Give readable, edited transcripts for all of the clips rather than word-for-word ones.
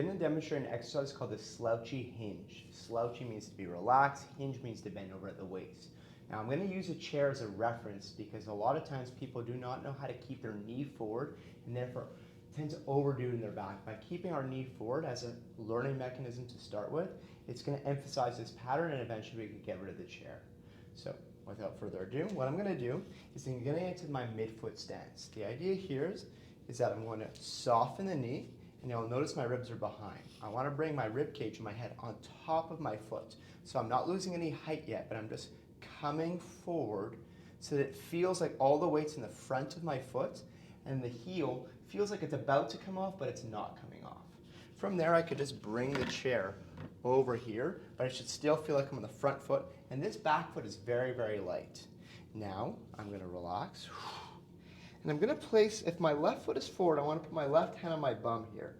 I'm going to demonstrate an exercise called the slouchy hinge. Slouchy means to be relaxed, hinge means to bend over at the waist. Now I'm going to use a chair as a reference because a lot of times people do not know how to keep their knee forward and therefore tend to overdo it in their back. By keeping our knee forward as a learning mechanism to start with, it's going to emphasize this pattern and eventually we can get rid of the chair. So without further ado, what I'm going to do is I'm going to get into my midfoot stance. The idea here is that I'm going to soften the knee. And you'll notice my ribs are behind. I want to bring my rib cage and my head on top of my foot. So I'm not losing any height yet, but I'm just coming forward so that it feels like all the weight's in the front of my foot and the heel feels like it's about to come off, but it's not coming off. From there, I could just bring the chair over here, but I should still feel like I'm on the front foot, and this back foot is very, very light. Now, I'm going to relax. And I'm going to place, if my left foot is forward, I want to put my left hand on my bum here.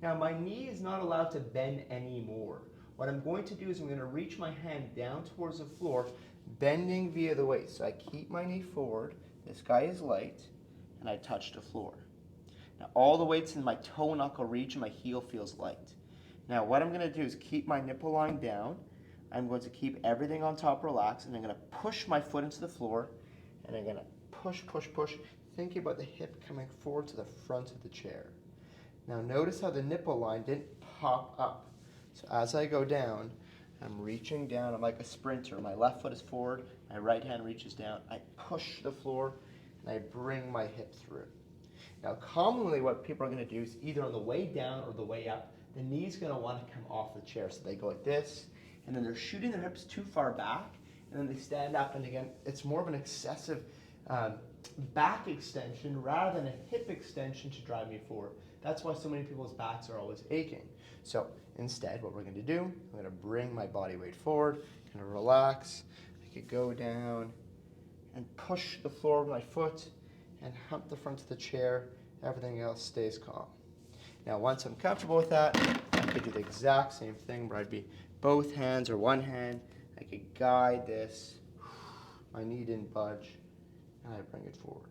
Now my knee is not allowed to bend anymore. What I'm going to do is I'm going to reach my hand down towards the floor, bending via the waist. So I keep my knee forward, this guy is light, and I touch the floor. Now all the weight's in my toe knuckle region, my heel feels light. Now what I'm going to do is keep my nipple line down. I'm going to keep everything on top relaxed, and I'm going to push my foot into the floor, and I'm going to push, push, push, thinking about the hip coming forward to the front of the chair. Now notice how the nipple line didn't pop up. So as I go down, I'm reaching down. I'm like a sprinter. My left foot is forward, my right hand reaches down. I push the floor, and I bring my hip through. Now commonly what people are going to do is either on the way down or the way up, the knee's going to want to come off the chair. So they go like this, and then they're shooting their hips too far back, and then they stand up, and again, it's more of an excessive back extension rather than a hip extension to drive me forward. That's why so many people's backs are always aching. So instead, what we're going to do, I'm going to bring my body weight forward, kind of relax. I could go down and push the floor with my foot and hump the front of the chair. Everything else stays calm. Now once I'm comfortable with that, I could do the exact same thing where I'd be both hands or one hand. I could guide this. My knee didn't budge. And I bring it forward.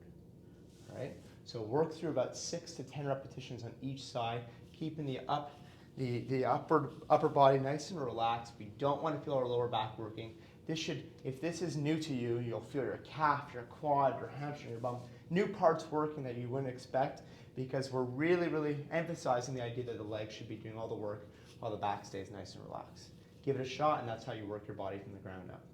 All right? So work through about 6 to 10 repetitions on each side, keeping the upper body nice and relaxed. We don't want to feel our lower back working. If this is new to you, you'll feel your calf, your quad, your hamstring, your bum, new parts working that you wouldn't expect because we're really, really emphasizing the idea that the legs should be doing all the work while the back stays nice and relaxed. Give it a shot, and that's how you work your body from the ground up.